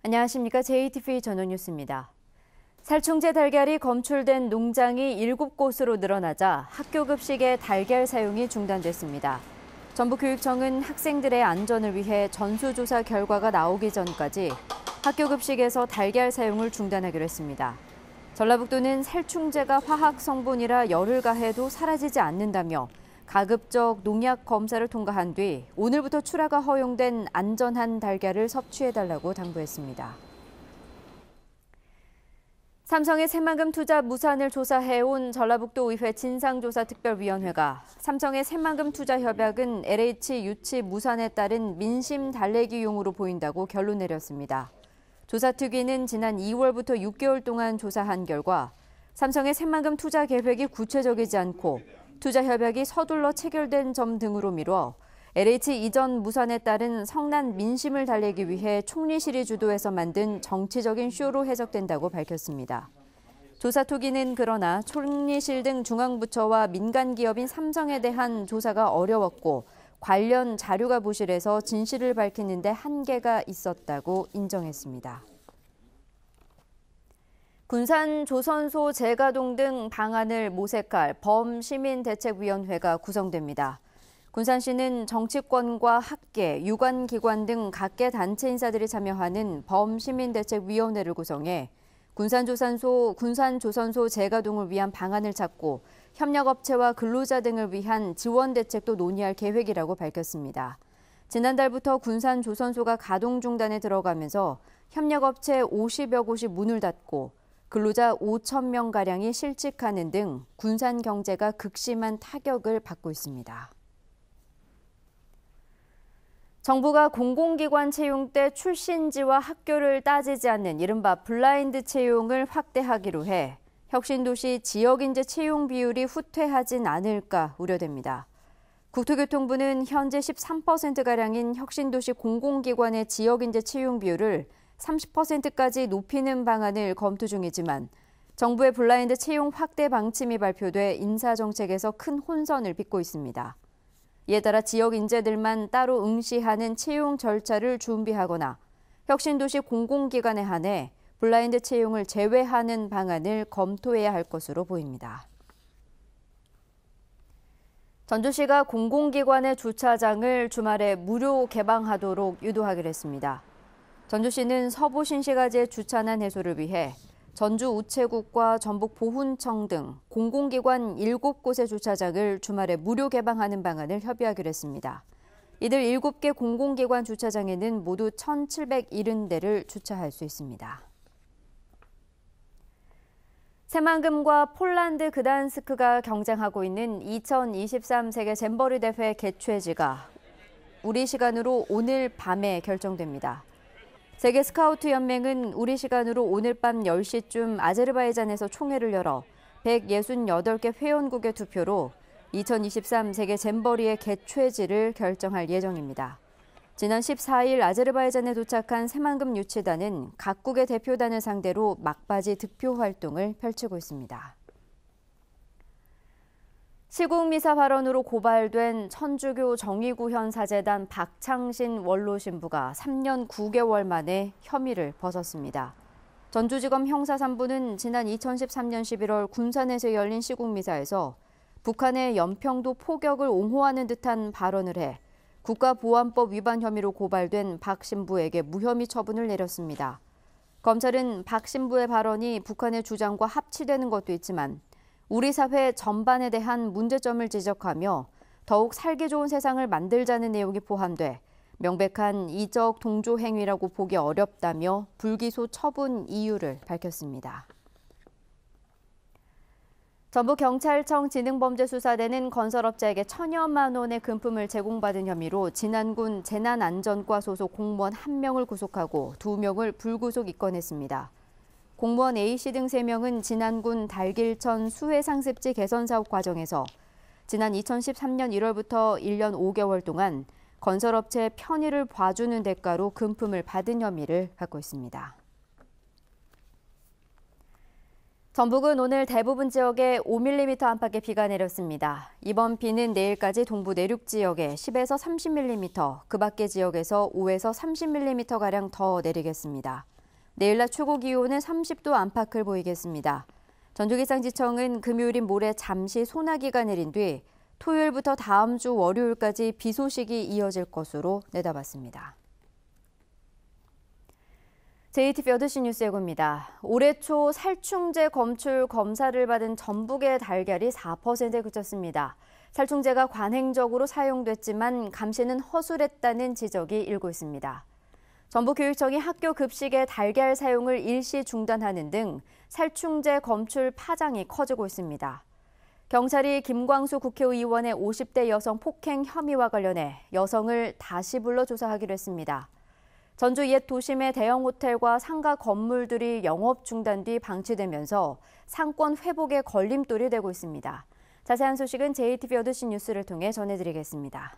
안녕하십니까. JTV 전원뉴스입니다. 살충제 달걀이 검출된 농장이 7곳으로 늘어나자 학교 급식에 달걀 사용이 중단됐습니다. 전북교육청은 학생들의 안전을 위해 전수조사 결과가 나오기 전까지 학교 급식에서 달걀 사용을 중단하기로 했습니다. 전라북도는 살충제가 화학 성분이라 열을 가해도 사라지지 않는다며 가급적 농약 검사를 통과한 뒤 오늘부터 출하가 허용된 안전한 달걀을 섭취해달라고 당부했습니다. 삼성의 새만금 투자 무산을 조사해온 전라북도 의회 진상조사특별위원회가 삼성의 새만금 투자 협약은 LH 유치 무산에 따른 민심 달래기용으로 보인다고 결론 내렸습니다. 조사특위는 지난 2월부터 6개월 동안 조사한 결과 삼성의 새만금 투자 계획이 구체적이지 않고 투자 협약이 서둘러 체결된 점 등으로 미뤄 LH 이전 무산에 따른 성난 민심을 달래기 위해 총리실이 주도해서 만든 정치적인 쇼로 해석된다고 밝혔습니다. 조사특위는 그러나 총리실 등 중앙부처와 민간기업인 삼성에 대한 조사가 어려웠고 관련 자료가 부실해서 진실을 밝히는 데 한계가 있었다고 인정했습니다. 군산 조선소 재가동 등 방안을 모색할 범시민대책위원회가 구성됩니다. 군산시는 정치권과 학계, 유관기관 등 각계 단체 인사들이 참여하는 범시민대책위원회를 구성해 군산조선소 재가동을 위한 방안을 찾고 협력업체와 근로자 등을 위한 지원 대책도 논의할 계획이라고 밝혔습니다. 지난달부터 군산조선소가 가동 중단에 들어가면서 협력업체 50여 곳이 문을 닫고 근로자 5,000명가량이 실직하는 등 군산 경제가 극심한 타격을 받고 있습니다. 정부가 공공기관 채용 때 출신지와 학교를 따지지 않는 이른바 블라인드 채용을 확대하기로 해 혁신도시 지역인재 채용 비율이 후퇴하진 않을까 우려됩니다. 국토교통부는 현재 13%가량인 혁신도시 공공기관의 지역인재 채용 비율을 30%까지 높이는 방안을 검토 중이지만 정부의 블라인드 채용 확대 방침이 발표돼 인사정책에서 큰 혼선을 빚고 있습니다. 이에 따라 지역 인재들만 따로 응시하는 채용 절차를 준비하거나 혁신도시 공공기관에 한해 블라인드 채용을 제외하는 방안을 검토해야 할 것으로 보입니다. 전주시가 공공기관의 주차장을 주말에 무료 개방하도록 유도하기로 했습니다. 전주시는 서부 신시가지의 주차난 해소를 위해 전주 우체국과 전북 보훈청 등 공공기관 7곳의 주차장을 주말에 무료 개방하는 방안을 협의하기로 했습니다. 이들 7개 공공기관 주차장에는 모두 1,770대를 주차할 수 있습니다. 새만금과 폴란드 그단스크가 경쟁하고 있는 2023 세계 잼버리 대회 개최지가 우리 시간으로 오늘 밤에 결정됩니다. 세계 스카우트 연맹은 우리 시간으로 오늘 밤 10시쯤 아제르바이잔에서 총회를 열어 168개 회원국의 투표로 2023 세계 잼버리의 개최지를 결정할 예정입니다. 지난 14일 아제르바이잔에 도착한 새만금 유치단은 각국의 대표단을 상대로 막바지 득표 활동을 펼치고 있습니다. 시국미사 발언으로 고발된 천주교 정의구현 사제단 박창신 원로 신부가 3년 9개월 만에 혐의를 벗었습니다. 전주지검 형사 3부는 지난 2013년 11월 군산에서 열린 시국미사에서 북한의 연평도 포격을 옹호하는 듯한 발언을 해 국가보안법 위반 혐의로 고발된 박 신부에게 무혐의 처분을 내렸습니다. 검찰은 박 신부의 발언이 북한의 주장과 합치되는 것도 있지만 우리 사회 전반에 대한 문제점을 지적하며 더욱 살기 좋은 세상을 만들자는 내용이 포함돼 명백한 이적 동조 행위라고 보기 어렵다며 불기소 처분 이유를 밝혔습니다. 전북경찰청 지능범죄수사대는 건설업자에게 1,000여만 원의 금품을 제공받은 혐의로 진안군 재난안전과 소속 공무원 1명을 구속하고 2명을 불구속 입건했습니다. 공무원 A씨 등 3명은 진안군 달길천 수해상습지 개선 사업 과정에서 지난 2013년 1월부터 1년 5개월 동안 건설업체의 편의를 봐주는 대가로 금품을 받은 혐의를 갖고 있습니다. 전북은 오늘 대부분 지역에 5mm 안팎의 비가 내렸습니다. 이번 비는 내일까지 동부 내륙 지역에 10에서 30mm, 그 밖의 지역에서 5에서 30mm가량 더 내리겠습니다. 내일 낮 최고 기온은 30도 안팎을 보이겠습니다. 전주기상지청은 금요일인 모레 잠시 소나기가 내린 뒤 토요일부터 다음 주 월요일까지 비 소식이 이어질 것으로 내다봤습니다. JTBC 8시 뉴스 예고입니다. 올해 초 살충제 검출 검사를 받은 전북의 달걀이 4%에 그쳤습니다. 살충제가 관행적으로 사용됐지만 감시는 허술했다는 지적이 일고 있습니다. 전북교육청이 학교 급식에 달걀 사용을 일시 중단하는 등 살충제 검출 파장이 커지고 있습니다. 경찰이 김광수 국회의원의 50대 여성 폭행 혐의와 관련해 여성을 다시 불러 조사하기로 했습니다. 전주 옛 도심의 대형 호텔과 상가 건물들이 영업 중단 뒤 방치되면서 상권 회복에 걸림돌이 되고 있습니다. 자세한 소식은 JTBC 8시 뉴스를 통해 전해드리겠습니다.